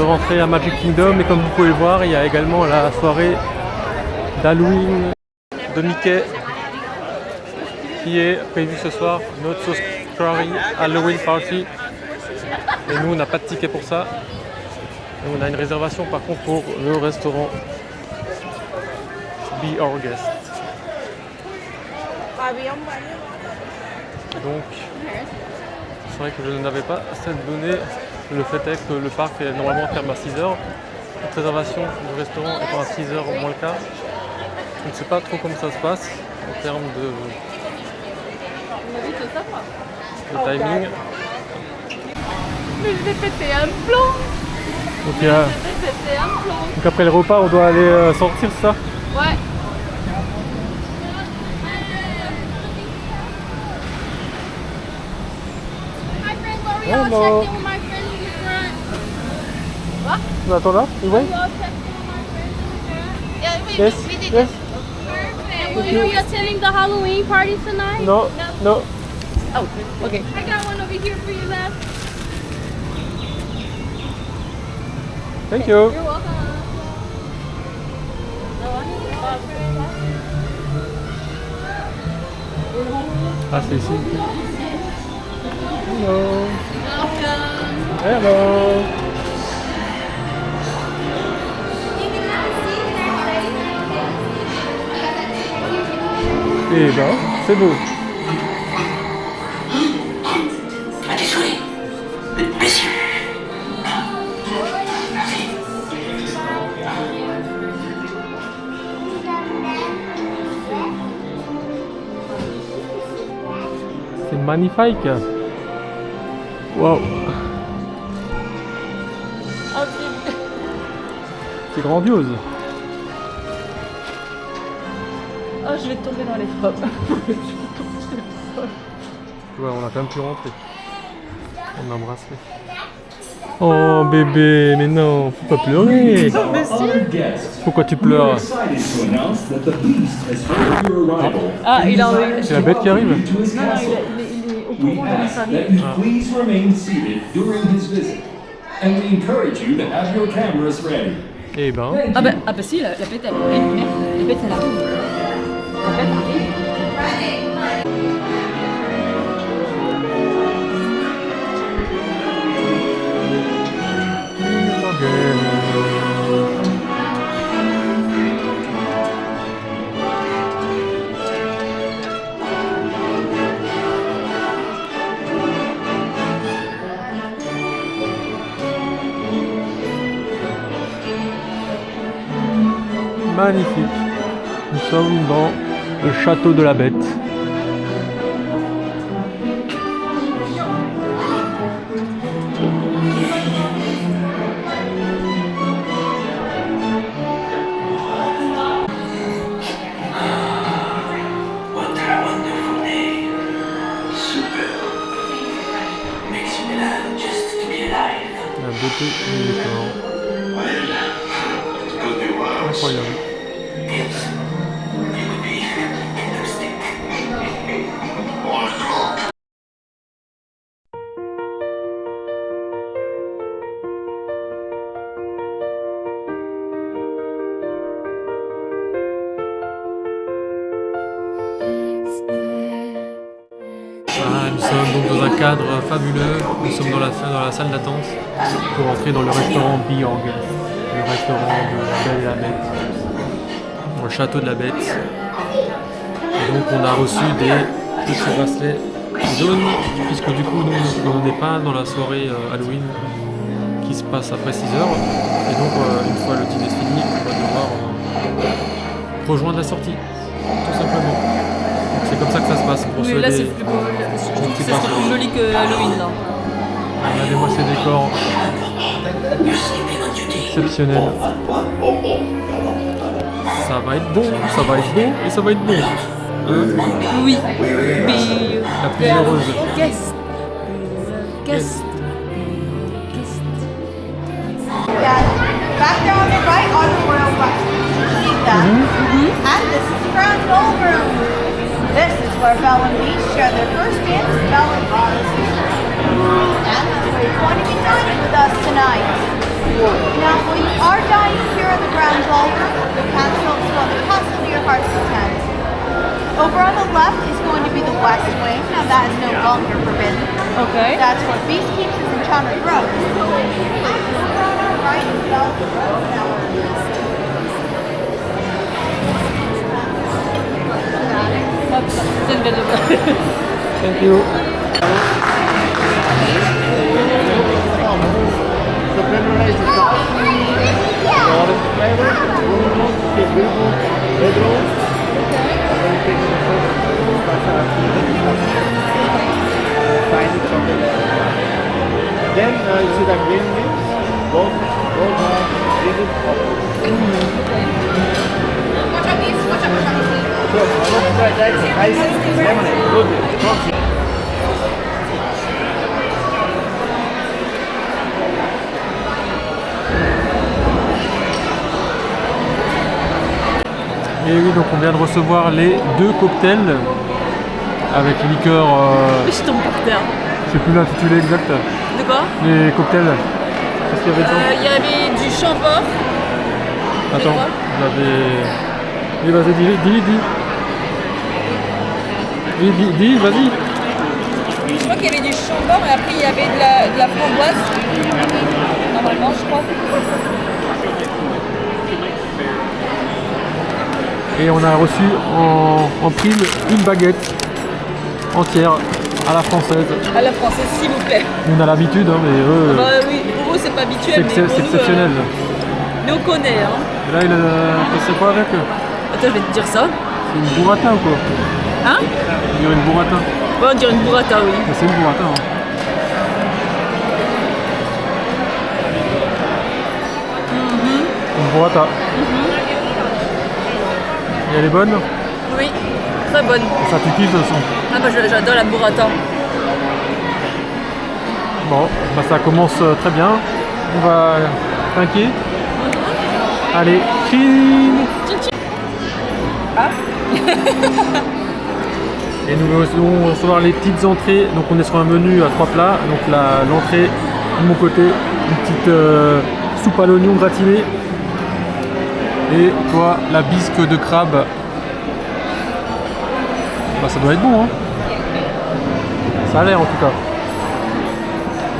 rentrer à Magic Kingdom et comme vous pouvez le voir, il y a également la soirée d'Halloween de Mickey qui est prévue ce soir, notre Toy Story Halloween Party. Et nous on n'a pas de ticket pour ça. Et on a une réservation par contre pour le restaurant Be Our Guest. Donc c'est vrai que je n'avais pas cette donnée. Le fait est que le parc est normalement ferme à 6h. Toute réservation du restaurant étant à 6h moins le quart. Je ne sais pas trop comment ça se passe en termes de timing. Mais je vais péter un plomb. Donc après le repas, on doit aller sortir ça. Ouais. Hello. Tu attends là? Oui. Yes. Yes. You're attending the Halloween party tonight? No. No. Oh, okay. I got one over here for you, Les. Thank you. You're welcome. Ah, c'est ici. Hello. Welcome. Hello. Eh ben, c'est beau. C'est magnifique. Wow. C'est grandiose. Oh, je vais tomber dans les pommes. Ouais, on a quand même pu rentrer. On a embrassé. Oh bébé, mais non, faut pas pleurer. Pourquoi tu pleures? Ah, il a envie. C'est la bête qui arrive. Non, il est au courant de sa vie. Please remain seated during his visit, and we encourage you to have your cameras ready. Eh ben, Ah bah si, la bête elle arrive. La bête elle arrive. La bête arrive. magnifique. Nous sommes dans le château de la Bête. La beauté du décor. Incroyable. Nous sommes donc dans un cadre fabuleux. Nous sommes dans la salle d'attente pour entrer dans le restaurant Be Our Guest, le restaurant de la Belle et la Bête, dans le château de la Bête. Et donc on a reçu des petits bracelets jaunes, puisque du coup nous on n'est pas dans la soirée Halloween qui se passe après 6h. Et donc une fois le dîner fini, on va devoir rejoindre la sortie, tout simplement. C'est comme ça que ça se passe. Oui, là c'est plus beau. Je trouve que ça serait plus joli que Halloween là. Regardez-moi ces décors exceptionnels. Ça va être bon, ça va être beau et ça va être bon. Hein? Oui. La plus heureuse. Guest. Yeah, back there on the right are the royal buses. See them? And this is the grand ballroom. This is where Belle and Beast share their first dance with Belle and Beast. And that's where you're going to be dining with us tonight. on the left is going to be the West Wing. Now that is no longer forbidden. Okay. That's where Beast keeps his enchanted rose. Right, Velvet Rose Tower. Hop, c'est une belle de Thank you. So Primrose is top. Orange flavor, blue rose, beautiful red rose. And then you take the first tiny chocolate. Then you see the green leaves. Those are really Watch out, Beast. Watch out. so that's nice lemonade. Good. Strong. Et oui, donc on vient de recevoir les 2 cocktails avec liqueur, Je tombe par terre. je sais plus l'intitulé exact, De quoi? les cocktails. Qu'est-ce qu'il y avait dedans? Il y avait du chambord. Attends, quoi? j'avais... Oui, vas-y, dis. Dis, vas-y. Je crois qu'il y avait du chambord et après il y avait de la framboise. Normalement, je crois. Et on a reçu en prime une baguette entière à la française. À la française, s'il vous plaît. On a l'habitude, hein, mais eux, Bah oui, pour eux c'est pas habituel, c'est mais pour nous, exceptionnel. nous on connaît, hein. Et là, c'est quoi avec eux? Attends, je vais te dire ça. C'est une burrata ou quoi? Hein? On dirait une burrata. Ouais, on dirait une burrata, oui. Mais c'est une burrata. Hein. Une burrata. Et elle est bonne? Oui, très bonne. Ça tu kiffes de toute façon. Ah bah j'adore la burrata. Bon, bah ça commence très bien. On va trinquer. Allez, chine. Ah. Et nous allons recevoir les petites entrées. Donc on est sur un menu à 3 plats. Donc l'entrée de mon côté, une petite soupe à l'oignon gratinée. Et toi, la bisque de crabe. Bah ça doit être bon, hein. Ça a l'air en tout cas.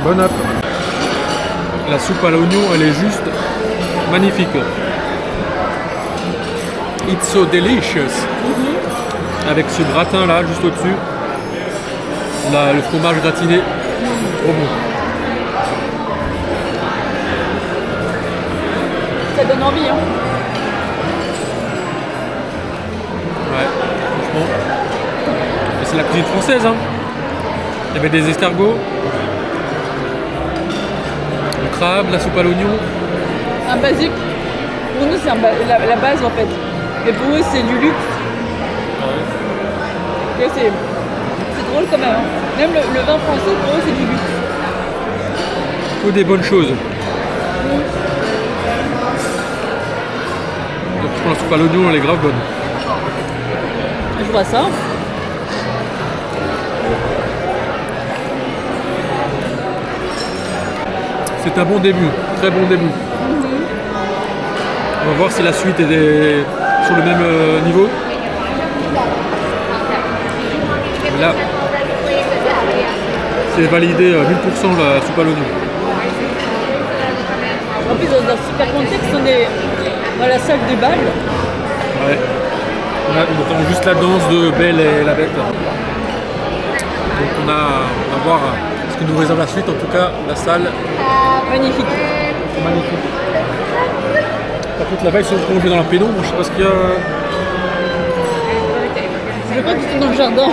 Bonne app. La soupe à l'oignon, elle est juste magnifique. It's so delicious. Avec ce gratin là, juste au-dessus. Le fromage gratiné. Trop bon. Ça donne envie, hein. Ouais, franchement. Et c'est la cuisine française, hein. Il y avait des escargots, le crabe, la soupe à l'oignon. Un basique. Pour nous c'est la base en fait. Mais pour eux c'est du luxe. Et c'est drôle quand même, hein. Même le vin français pour eux c'est du luxe. Que des bonnes choses. Donc je prends la soupe à l'oignon, elle est grave bonne. Je vois ça. C'est un bon début, très bon début. On va voir si la suite est sur le même niveau. Mais là, c'est validé 1000% la soupe à l'oignon. En plus dans un super contexte, on est dans la salle de bal. Ouais. On entend juste la danse de Belle et la Bête. Donc on va voir ce que nous réserve la suite. En tout cas, la salle, Magnifique. c'est magnifique. Par contre, là-bas, ils sont plongés dans la pénombre. Je sais pas ce qu'il y a. Je crois que c'était dans le jardin.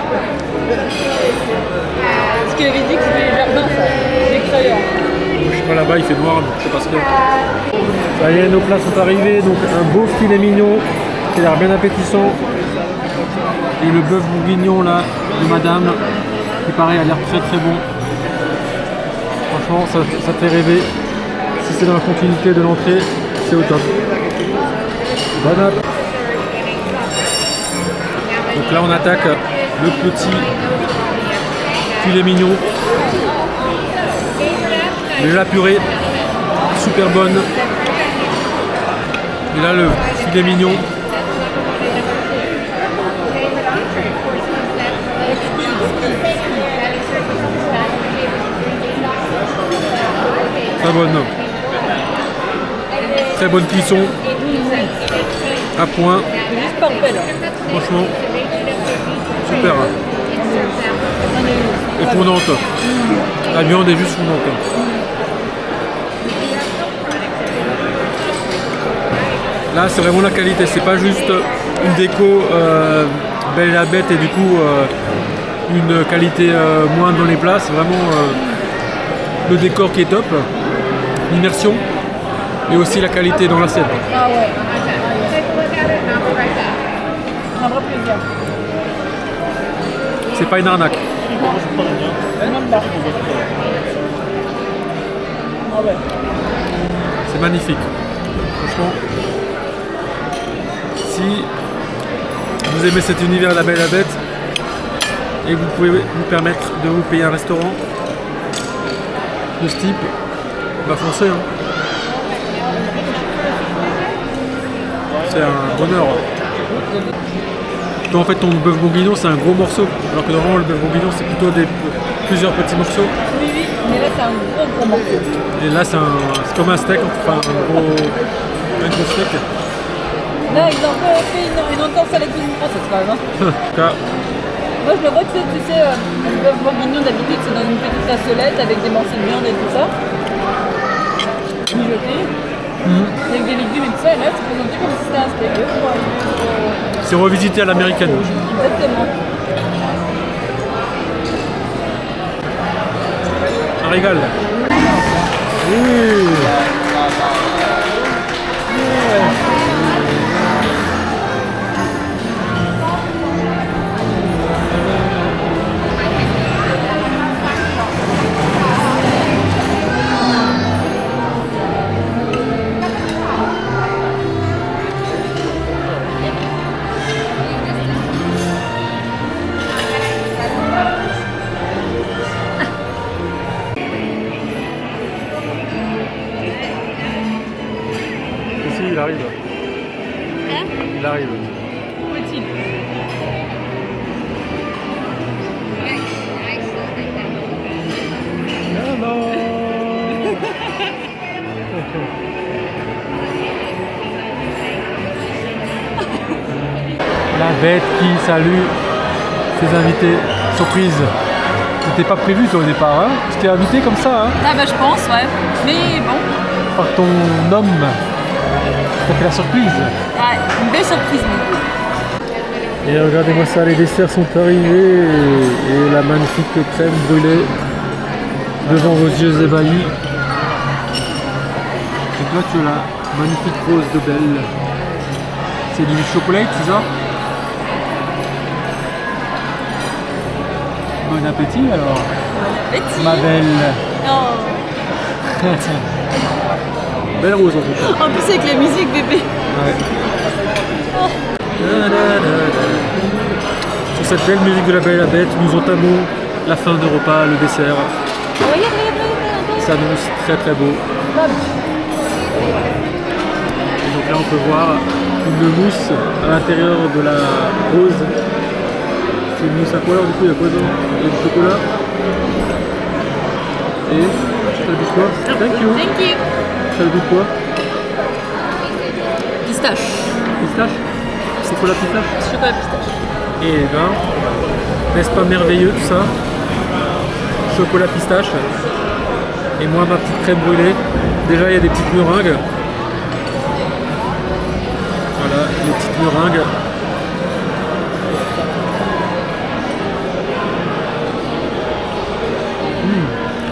Parce qu'il avait dit que c'était le jardin, l'extérieur. Je sais pas, là-bas, il fait noir, donc je sais pas ce qu'il y a. Ça y est, nos plats sont arrivés. Donc un beau filet mignon qui a l'air bien appétissant. Et le bœuf bourguignon là de madame qui pareil a l'air très très bon. Franchement, ça fait rêver. Si c'est dans la continuité de l'entrée, c'est au top. Bonne app. Donc là on attaque le petit filet mignon. Déjà la purée, super bonne. Et là le filet mignon. Très bonne. Très bonne cuisson. À point. C'est juste parfait là. Franchement. Super. Et fondante. La viande est juste fondante. Là, c'est vraiment la qualité. C'est pas juste une déco belle et la bête et du coup une qualité moindre dans les plats. C'est vraiment le décor qui est top, l'immersion et aussi la qualité dans l'assiette. Ah ouais. Un vrai plaisir. C'est pas une arnaque. Même pas. Ah ouais. C'est magnifique. Franchement, si vous aimez cet univers La Belle et la Bête et vous pouvez vous permettre de vous payer un restaurant de ce type, bah foncez. Hein. C'est un bonheur. Toi, en fait, ton bœuf bourguignon, c'est un gros morceau, alors que normalement, le bœuf bourguignon, c'est plutôt plusieurs petits morceaux. Oui, oui, mais là c'est un gros morceau. Et là, c'est comme un steak, enfin un gros steak. Là, ils ont un peu fait une entorse à la cuisine française quand même. Hein. Car, Moi je le vois, tu sais, le bœuf bourguignon d'habitude c'est dans une petite cassolette avec des morceaux de viande et tout ça. Mijoté. Avec des légumes et tout ça, et là c'est présenté comme si c'était un steak. c'est revisité à l'américaine. Exactement. Un régal. Oui. Ici, il arrive. Il arrive. Où est-il? La bête qui salue ses invités. Surprise. C'était pas prévu toi au départ, hein? Tu t'es invité comme ça, hein? Ah bah je pense, ouais. Mais bon, Par ton homme. T'as fait la surprise. ouais, une belle surprise. Et regardez-moi ça, les desserts sont arrivés et la magnifique crème brûlée devant vos yeux ébahis. Et toi tu as la magnifique rose de Belle. C'est du chocolat, c'est ça? Bon appétit alors, Petit. ma belle. Oh. Belle rose en tout cas. En plus avec la musique bébé. Ouais. Sur cette belle musique de La Belle et la Bête, nous entamons la fin de repas, le dessert. Regarde. Ça s'annonce très très beau. Et donc là on peut voir une mousse à l'intérieur de la rose. C'est une mousse à quoi alors du coup? Il y a quoi dedans? Il y a du chocolat. Et ça le goûte quoi? Thank you. Thank you. Ça le goûte quoi? Pistache. Pistache? Chocolat pistache? Chocolat pistache. Et ben, n'est-ce pas merveilleux tout ça? Chocolat pistache. Et moi ma petite crème brûlée. Déjà il y a des petites meringues. Voilà, les petites meringues.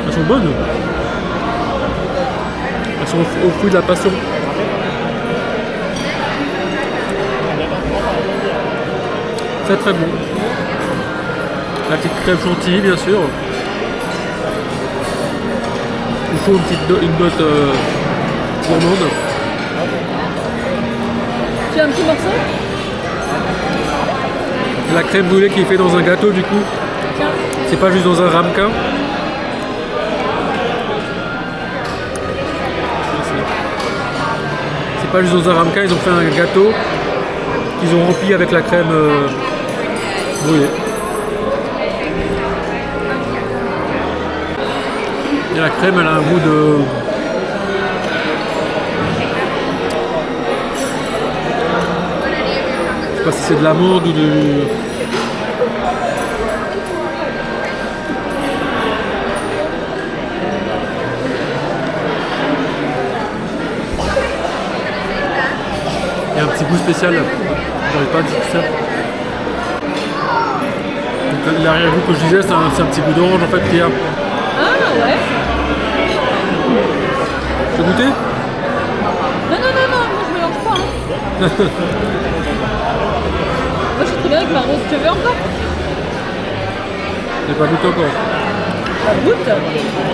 Elles sont bonnes. Elles sont au fruit de la passion. C'est très bon. La petite crème chantilly bien sûr. Il faut une note gourmande. Tu as un petit morceau? La crème brûlée qui est faite dans un gâteau du coup. Tiens. C'est pas juste dans un ramequin. C'est pas juste dans un ramequin, ils ont fait un gâteau qu'ils ont rempli avec la crème brûlée. Et la crème elle a un goût sais pas si c'est de l'amande ou de... Il y a un petit goût spécial. J'arrive pas à dire ça. Donc, l'arrière-goût que je disais, c'est un petit goût d'orange en fait qu'il y a. Ah ouais. Tu as goûté? Non, moi je mélange pas. Hein. Moi je suis très bien avec ma rose. Tu veux encore? J'ai pas goûté encore. Ah, goûte.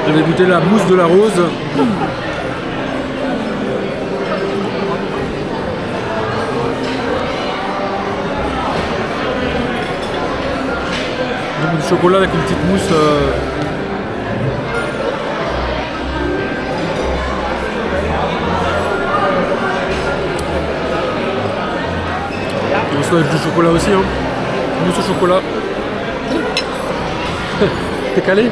J'avais goûté la mousse de la rose. Du chocolat avec une petite mousse. On se avec du chocolat aussi, hein. Mousse au chocolat. T'es calé?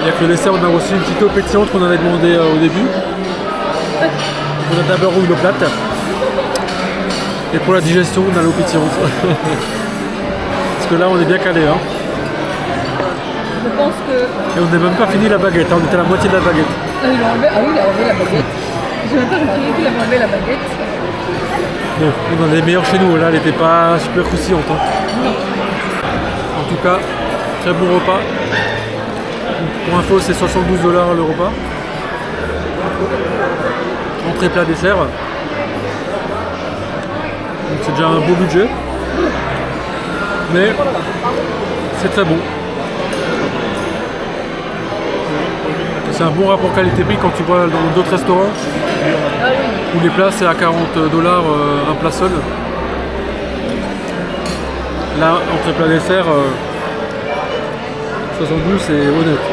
Il y a que le dessert, on a reçu une petite eau pétillante qu'on avait demandé au début. On a d'abord eu l'eau plate. Et pour la digestion, on a l'eau pétillante. Parce que là, on est bien calé. Hein. Je pense que... Et on n'a même pas fini la baguette. Hein. On était à la moitié de la baguette. Ah, il a enlevé... ah oui, il a enlevé la baguette. J'ai même pas remarqué qu'il avait enlevé la baguette. Bon, on en est meilleur chez nous. Là, elle n'était pas super croustillante. Hein. En tout cas, très bon repas. Pour info, c'est 72 $ le repas. Entrée, plat, dessert. Donc c'est déjà un beau budget. Mais c'est très bon. C'est un bon rapport qualité-prix quand tu vois dans d'autres restaurants où les plats c'est à 40 $ un plat seul. Là, entrée, plat, dessert, 72 c'est honnête.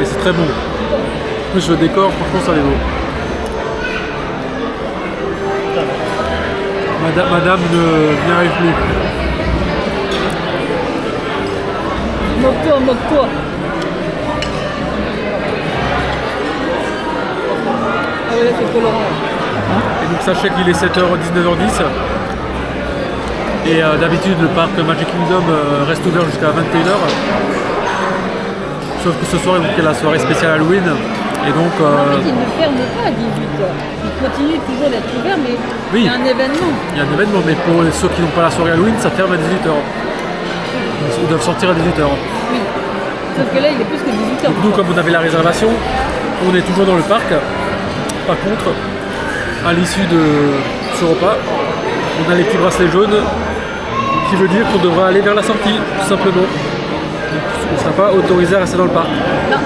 Et c'est très bon. En plus le décor, franchement ça les vaut. Madame n'y arrive plus. Moque-toi. Ah ouais, là c'est colorant. Et donc sachez qu'il est 7h, 19h10. Et d'habitude le parc Magic Kingdom reste ouvert jusqu'à 21h. Sauf que ce soir il y a la soirée spéciale Halloween. Et donc. En fait, il ne ferme pas à 18h. Il continue toujours d'être ouvert, mais oui, il y a un événement. Il y a un événement, mais pour ceux qui n'ont pas la soirée Halloween, ça ferme à 18h. Ils doivent sortir à 18h. Oui. Sauf que là, il est plus que 18h. Donc nous, comme on avait la réservation, on est toujours dans le parc. Par contre, à l'issue de ce repas, on a les petits bracelets jaunes, qui veut dire qu'on devra aller vers la sortie, tout simplement. On ne sera pas autorisé à rester dans le parc. Non.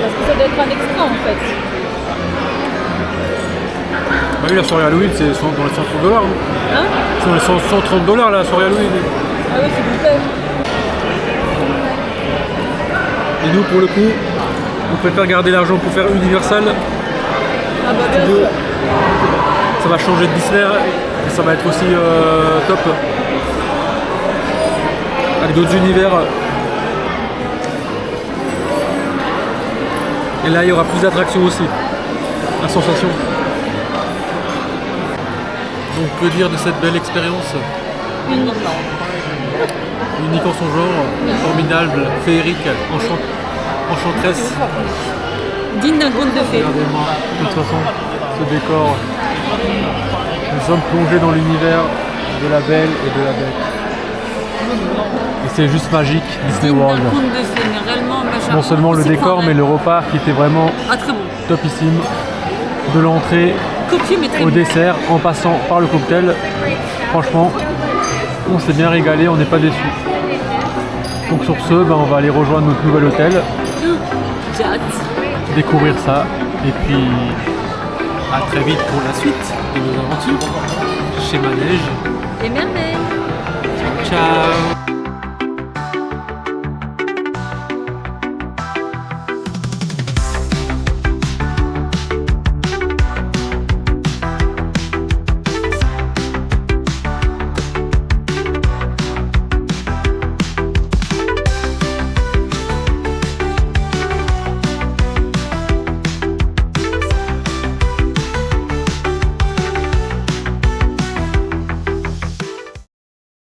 Parce que ça doit être un extra en fait. Bah oui, la soirée Halloween, c'est dans les 130 $. Hein? C'est dans les 130 $ la soirée Halloween. Ah oui, s'il vous plaît. Et nous, pour le coup, on préfère garder l'argent pour faire Universal. Ah bah bien sûr. Ça va changer de Disney et ça va être aussi top. Avec d'autres univers. Et là, il y aura plus d'attractions aussi. La sensation. Donc, que dire de cette belle expérience? Unique. Unique en son genre, formidable, féerique, enchanteresse. Digne d'un conte de fées. Regardez-moi, de toute façon, ce décor. Nous sommes plongés dans l'univers de la Belle et de la Bête. Et c'est juste magique, Disney Digne d'un World. conte de fées, mais réellement, machin. Non seulement le décor, mais le repas qui était vraiment Ah, très bon. topissime. De l'entrée Copieux, mais très au bon. dessert, en passant par le cocktail. Franchement, on s'est bien régalé, on n'est pas déçus. Donc sur ce, on va aller rejoindre notre nouvel hôtel, J'ai hâte. découvrir ça, et puis à très vite pour la suite de nos aventures chez Manège. Et merveille. Ciao.